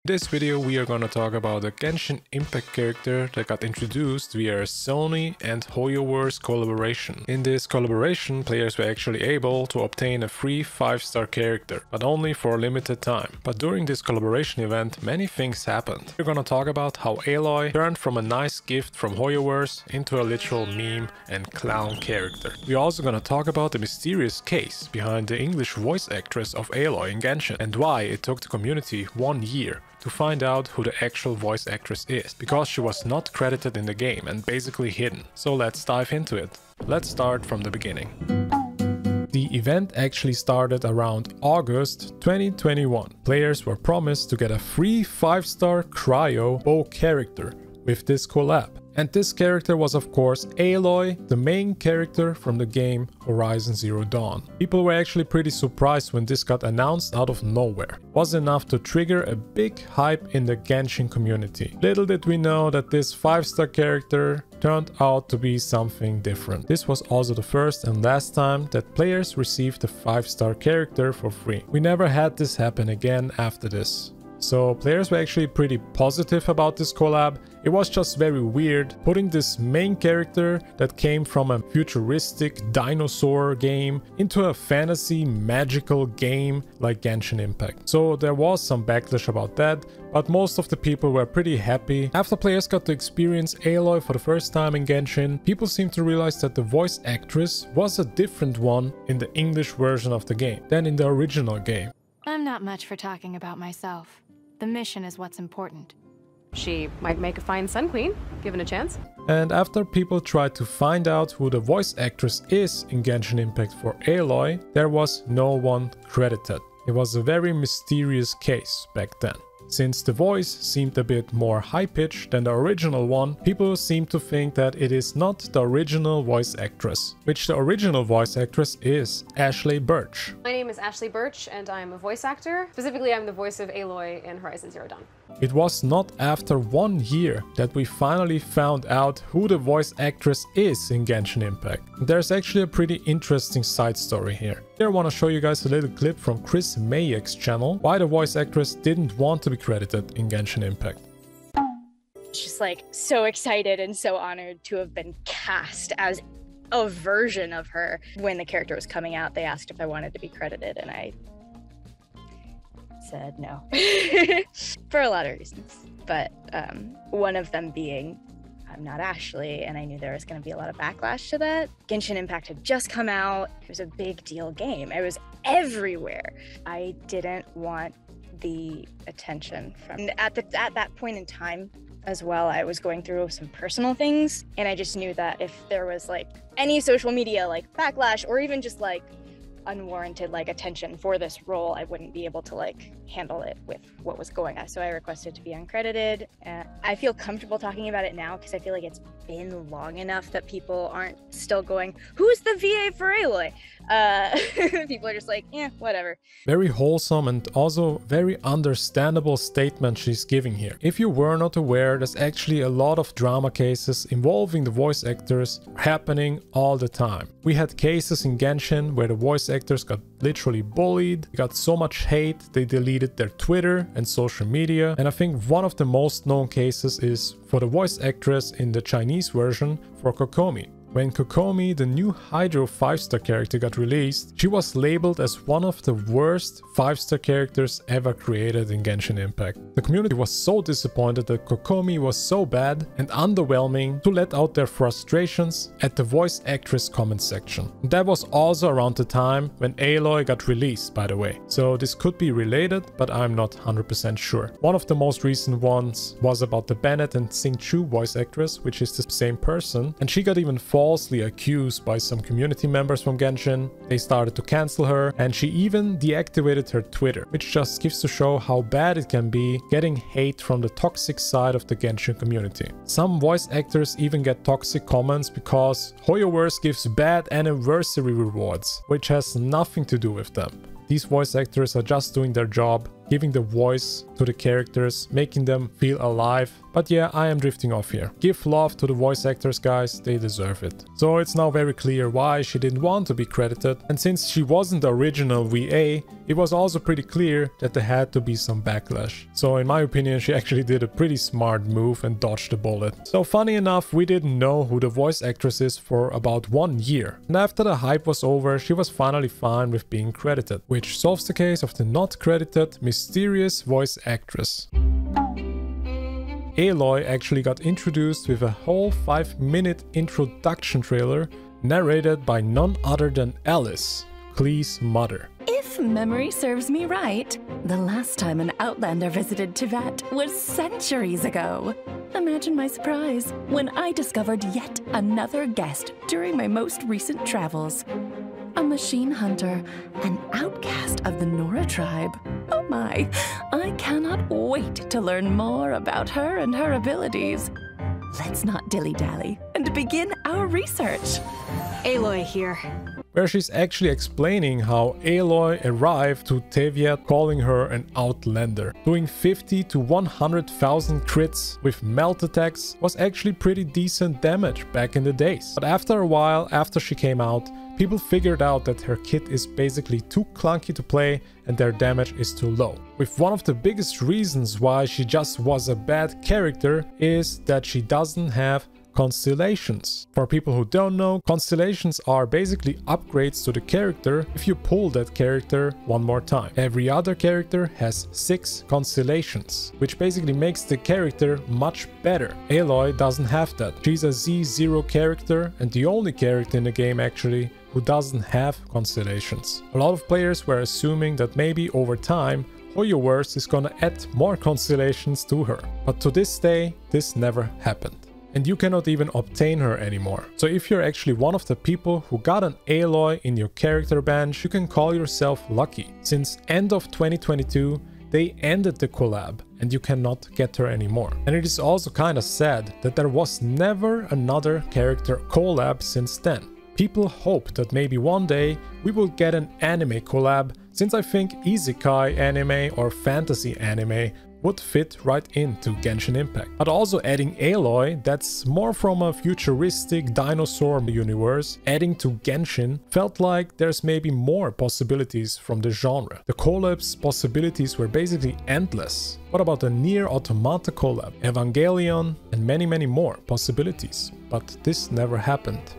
In this video we are gonna talk about a Genshin Impact character that got introduced via a Sony and HoYoverse collaboration. In this collaboration, players were actually able to obtain a free 5-star character, but only for a limited time. But during this collaboration event, many things happened. We're gonna talk about how Aloy turned from a nice gift from HoYoverse into a literal meme and clown character. We're also gonna talk about the mysterious case behind the English voice actress of Aloy in Genshin and why it took the community 1 year to find out who the actual voice actress is, because she was not credited in the game and basically hidden. So let's dive into it. Let's start from the beginning. The event actually started around August 2021. Players were promised to get a free 5-star cryo bow character with this collab. And this character was of course Aloy, the main character from the game Horizon Zero Dawn. People were actually pretty surprised when this got announced out of nowhere. It was enough to trigger a big hype in the Genshin community. Little did we know that this 5-star character turned out to be something different. This was also the first and last time that players received a 5-star character for free. We never had this happen again after this. So players were actually pretty positive about this collab. It was just very weird putting this main character that came from a futuristic dinosaur game into a fantasy magical game like Genshin Impact. So there was some backlash about that, but most of the people were pretty happy. After players got to experience Aloy for the first time in Genshin, people seemed to realize that the voice actress was a different one in the English version of the game than in the original game. I'm not much for talking about myself. The mission is what's important. She might make a fine Sun Queen, given a chance. And after people tried to find out who the voice actress is in Genshin Impact for Aloy, there was no one credited. It was a very mysterious case back then. Since the voice seemed a bit more high-pitched than the original one, people seemed to think that it is not the original voice actress, which the original voice actress is Ashley Birch. My name is Ashley Birch and I'm a voice actor. Specifically, I'm the voice of Aloy in Horizon Zero Dawn. It was not after 1 year that we finally found out who the voice actress is in Genshin Impact. There's actually a pretty interesting side story here. Here I want to show you guys a little clip from Chris Mayek's channel, why the voice actress didn't want to be credited in Genshin Impact. Just like so excited and so honored to have been cast as a version of her. When the character was coming out, they asked if I wanted to be credited and I said no. For a lot of reasons, but one of them being I'm not Ashley, and I knew there was going to be a lot of backlash to that. Genshin Impact had just come out. It was a big deal game. It was everywhere. I didn't want the attention from at that point in time as well. I was going through some personal things, and I just knew that if there was like any social media like backlash or even just like unwarranted like attention for this role, I wouldn't be able to like handle it with what was going on. So I requested to be uncredited. I feel comfortable talking about it now because I feel like it's been long enough that people aren't still going, who's the VA for Aloy? People are just like, yeah, whatever. Very wholesome and also very understandable statement she's giving here. If you were not aware, there's actually a lot of drama cases involving the voice actors happening all the time. We had cases in Genshin where the voice actors got literally bullied, got so much hate, they deleted their Twitter and social media. And I think one of the most known cases is for the voice actress in the Chinese version for Kokomi. When Kokomi, the new Hydro 5-star character, got released, she was labeled as one of the worst 5-star characters ever created in Genshin Impact. The community was so disappointed that Kokomi was so bad and underwhelming to let out their frustrations at the voice actress comment section. And that was also around the time when Aloy got released, by the way. So this could be related, but I'm not 100% sure. One of the most recent ones was about the Bennett and Xingqiu voice actress, which is the same person, and she got even falsely accused by some community members from Genshin. They started to cancel her, and she even deactivated her Twitter, which just gives to show how bad it can be getting hate from the toxic side of the Genshin community. Some voice actors even get toxic comments because HoYoverse gives bad anniversary rewards, which has nothing to do with them. These voice actors are just doing their job, giving the voice to the characters, making them feel alive. But yeah, I am drifting off here. Give love to the voice actors, guys, they deserve it. So it's now very clear why she didn't want to be credited, and since she wasn't the original VA, it was also pretty clear that there had to be some backlash. So in my opinion, she actually did a pretty smart move and dodged the bullet. So funny enough, we didn't know who the voice actress is for about 1 year. And after the hype was over, she was finally fine with being credited, which solves the case of the not credited mysterious voice actress. Aloy actually got introduced with a whole 5-minute introduction trailer narrated by none other than Alice, Klee's mother. If memory serves me right, the last time an Outlander visited Tibet was centuries ago. Imagine my surprise when I discovered yet another guest during my most recent travels. A machine hunter, an outcast of the Nora tribe. Oh my, I cannot wait to learn more about her and her abilities. Let's not dilly-dally and begin our research. Aloy here. Where she's actually explaining how Aloy arrived to Teviat, calling her an Outlander. Doing 50 to 100,000 crits with melt attacks was actually pretty decent damage back in the days. But after a while, after she came out, people figured out that her kit is basically too clunky to play and their damage is too low. With one of the biggest reasons why she just was a bad character is that she doesn't have constellations. For people who don't know, constellations are basically upgrades to the character if you pull that character one more time. Every other character has 6 constellations, which basically makes the character much better. Aloy doesn't have that. She's a Z0 character and the only character in the game actually who doesn't have constellations. A lot of players were assuming that maybe over time Hoyoverse is gonna add more constellations to her. But to this day, this never happened. And you cannot even obtain her anymore. So if you're actually one of the people who got an Aloy in your character bench, you can call yourself lucky. Since end of 2022, they ended the collab and you cannot get her anymore. And it is also kind of sad that there was never another character collab since then. People hope that maybe one day we will get an anime collab, since I think isekai anime or fantasy anime would fit right into Genshin Impact. But also adding Aloy, that's more from a futuristic dinosaur universe, adding to Genshin felt like there's maybe more possibilities from the genre. The collabs possibilities were basically endless. What about the Nier Automata collab, Evangelion, and many more possibilities? But this never happened.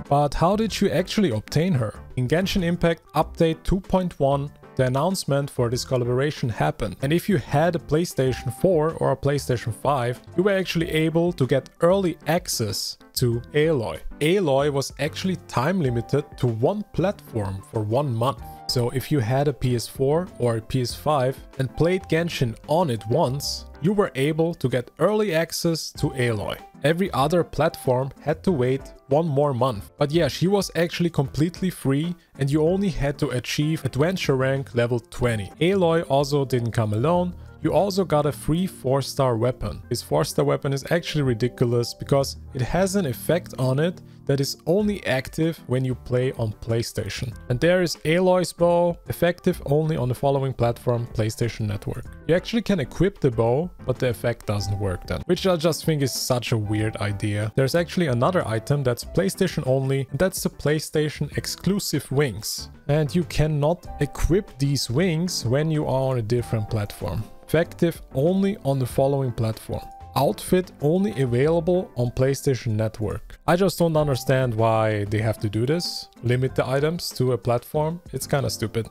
But how did you actually obtain her? In Genshin Impact Update 2.1, the announcement for this collaboration happened, and if you had a PlayStation 4 or a PlayStation 5, you were actually able to get early access to Aloy. Aloy was actually time limited to one platform for 1 month. So if you had a PS4 or a PS5 and played Genshin on it once, you were able to get early access to Aloy. Every other platform had to wait 1 more month. But yeah, she was actually completely free and you only had to achieve adventure rank level 20. Aloy also didn't come alone. You also got a free 4-star weapon. This 4-star weapon is actually ridiculous because it has an effect on it that is only active when you play on PlayStation. And there is Aloy's bow, effective only on the following platform, PlayStation Network. You actually can equip the bow, but the effect doesn't work then, which I just think is such a weird idea. There's actually another item that's PlayStation only, and that's the PlayStation exclusive wings. And you cannot equip these wings when you are on a different platform. Effective only on the following platform. Outfit only available on PlayStation Network. I just don't understand why they have to do this. Limit the items to a platform. It's kind of stupid.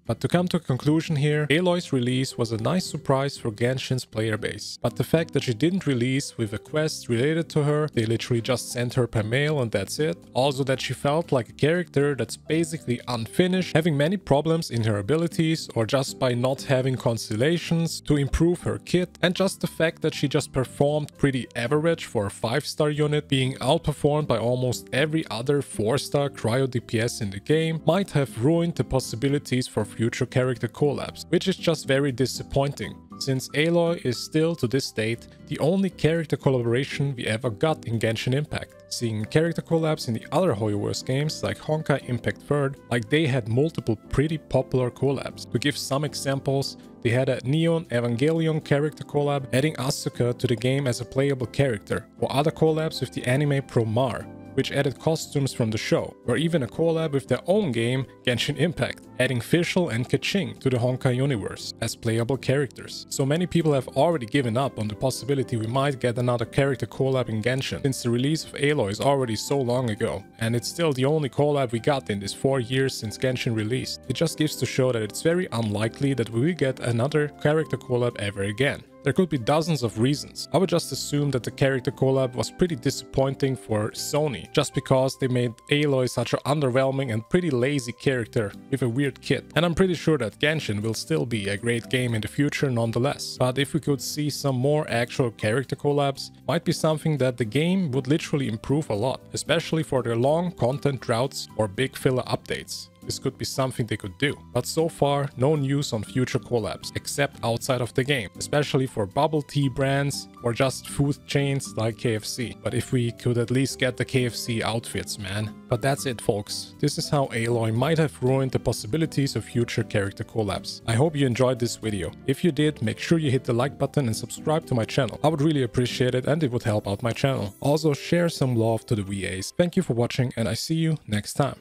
But to come to a conclusion here, Aloy's release was a nice surprise for Genshin's player base. But the fact that she didn't release with a quest related to her, they literally just sent her per mail and that's it. Also that she felt like a character that's basically unfinished, having many problems in her abilities or just by not having constellations to improve her kit. And just the fact that she just performed pretty average for a 5-star unit, being outperformed by almost every other 4-star cryo DPS in the game, might have ruined the possibilities for future character collabs, which is just very disappointing, since Aloy is still to this date the only character collaboration we ever got in Genshin Impact. seeing character collabs in the other HoYoverse games like Honkai Impact 3rd, like they had multiple pretty popular collabs. To give some examples, they had a Neon Evangelion character collab adding Asuka to the game as a playable character, or other collabs with the anime Promare, which added costumes from the show, or even a collab with their own game, Genshin Impact, adding Fischl and Keqing to the Honkai universe as playable characters. So many people have already given up on the possibility we might get another character collab in Genshin, since the release of Aloy is already so long ago, and it's still the only collab we got in these 4 years since Genshin released. It just gives to show that it's very unlikely that we will get another character collab ever again. There could be dozens of reasons. I would just assume that the character collab was pretty disappointing for Sony, just because they made Aloy such an underwhelming and pretty lazy character with a weird kit. And I'm pretty sure that Genshin will still be a great game in the future nonetheless. But if we could see some more actual character collabs, might be something that the game would literally improve a lot, especially for their long content droughts or big filler updates. This could be something they could do. But so far, no news on future collabs, except outside of the game, especially for bubble tea brands or just food chains like KFC. But if we could at least get the KFC outfits, man. But that's it, folks. This is how Aloy might have ruined the possibilities of future character collabs. I hope you enjoyed this video. If you did, make sure you hit the like button and subscribe to my channel. I would really appreciate it and it would help out my channel. Also, share some love to the VAs. Thank you for watching and I see you next time.